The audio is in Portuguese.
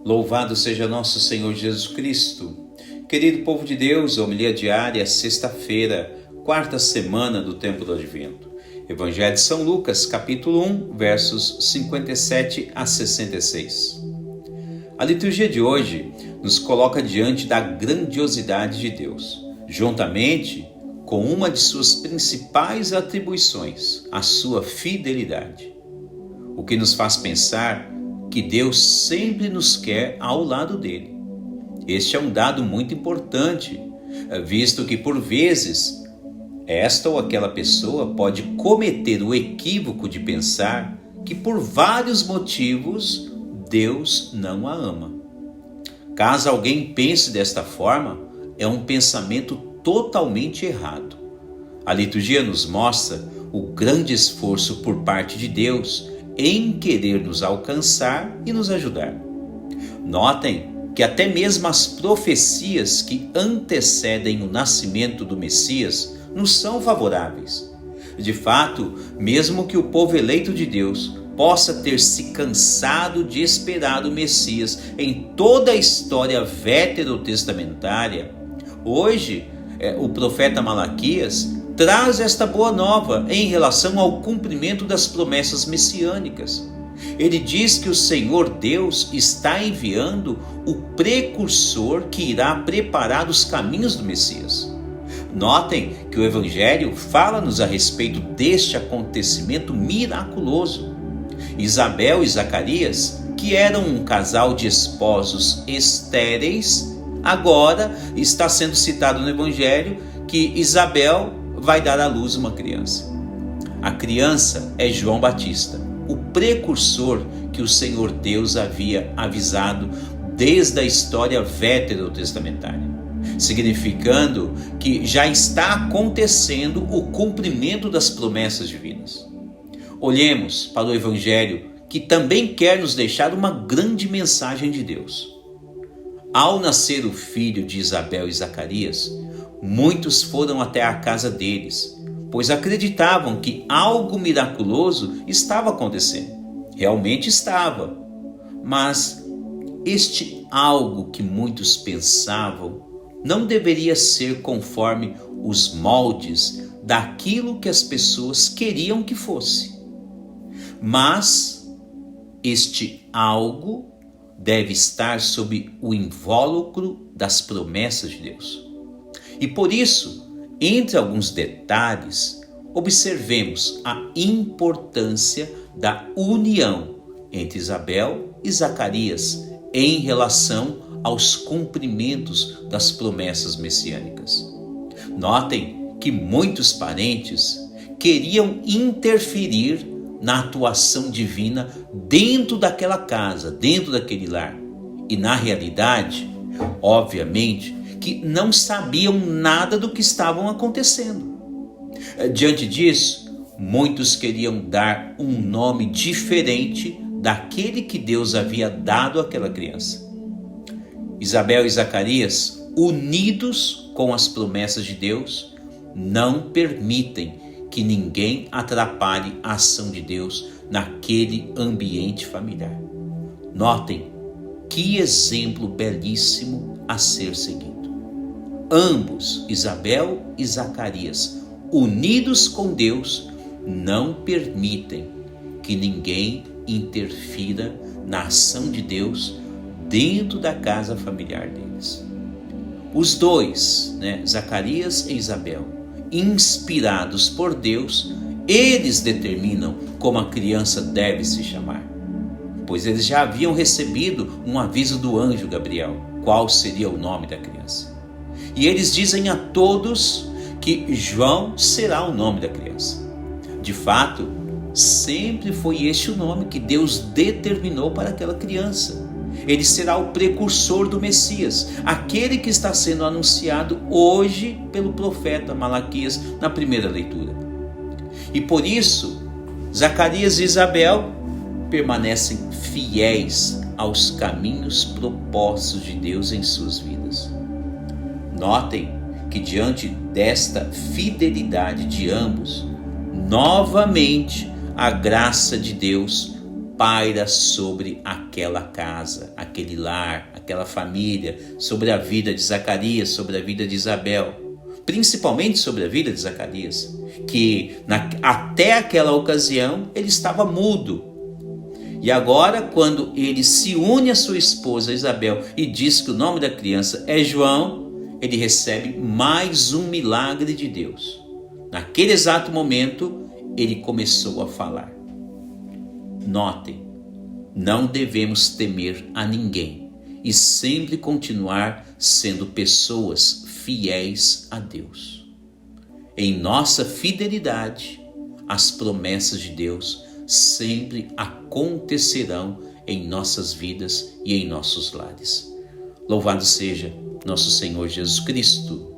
Louvado seja nosso Senhor Jesus Cristo. Querido povo de Deus, homilia diária, sexta-feira, quarta semana do tempo do Advento. Evangelho de São Lucas, capítulo 1, versos 57 a 66. A liturgia de hoje nos coloca diante da grandiosidade de Deus, juntamente com uma de suas principais atribuições, a sua fidelidade. O que nos faz pensar que Deus sempre nos quer ao lado dele. Este é um dado muito importante, visto que por vezes esta ou aquela pessoa pode cometer o equívoco de pensar que por vários motivos Deus não a ama. Caso alguém pense desta forma, é um pensamento totalmente errado. A liturgia nos mostra o grande esforço por parte de Deus em querer nos alcançar e nos ajudar. Notem que até mesmo as profecias que antecedem o nascimento do Messias nos são favoráveis. De fato, mesmo que o povo eleito de Deus possa ter se cansado de esperar o Messias em toda a história veterotestamentária, hoje o profeta Malaquias traz esta boa nova em relação ao cumprimento das promessas messiânicas. Ele diz que o Senhor Deus está enviando o precursor que irá preparar os caminhos do Messias. Notem que o Evangelho fala-nos a respeito deste acontecimento miraculoso. Isabel e Zacarias, que eram um casal de esposos estéreis, agora está sendo citado no Evangelho que Isabel vai dar à luz uma criança. A criança é João Batista, o precursor que o Senhor Deus havia avisado desde a história veterotestamentária, significando que já está acontecendo o cumprimento das promessas divinas. Olhemos para o Evangelho, que também quer nos deixar uma grande mensagem de Deus. Ao nascer o filho de Isabel e Zacarias, muitos foram até a casa deles, pois acreditavam que algo miraculoso estava acontecendo. Realmente estava. Mas este algo que muitos pensavam não deveria ser conforme os moldes daquilo que as pessoas queriam que fosse. Mas este algo deve estar sob o invólucro das promessas de Deus. E por isso, entre alguns detalhes, observemos a importância da união entre Isabel e Zacarias em relação aos cumprimentos das promessas messiânicas. Notem que muitos parentes queriam interferir na atuação divina dentro daquela casa, dentro daquele lar. E na realidade, obviamente, que não sabiam nada do que estavam acontecendo. Diante disso, muitos queriam dar um nome diferente daquele que Deus havia dado àquela criança. Isabel e Zacarias, unidos com as promessas de Deus, não permitem que ninguém atrapalhe a ação de Deus naquele ambiente familiar. Notem que exemplo belíssimo a ser seguido. Ambos, Isabel e Zacarias, unidos com Deus, não permitem que ninguém interfira na ação de Deus dentro da casa familiar deles. Os dois, Zacarias e Isabel, inspirados por Deus, eles determinam como a criança deve se chamar, pois eles já haviam recebido um aviso do anjo Gabriel, qual seria o nome da criança. E eles dizem a todos que João será o nome da criança. De fato, sempre foi este o nome que Deus determinou para aquela criança. Ele será o precursor do Messias, aquele que está sendo anunciado hoje pelo profeta Malaquias na primeira leitura. E por isso, Zacarias e Isabel permanecem fiéis aos caminhos propostos de Deus em suas vidas. Notem que diante desta fidelidade de ambos, novamente a graça de Deus paira sobre aquela casa, aquele lar, aquela família, sobre a vida de Zacarias, sobre a vida de Isabel, principalmente sobre a vida de Zacarias, que até aquela ocasião ele estava mudo. E agora, quando ele se une à sua esposa Isabel e diz que o nome da criança é João, ele recebe mais um milagre de Deus. Naquele exato momento, ele começou a falar. Notem, não devemos temer a ninguém e sempre continuar sendo pessoas fiéis a Deus. Em nossa fidelidade, as promessas de Deus sempre acontecerão em nossas vidas e em nossos lares. Louvado seja nosso Senhor Jesus Cristo,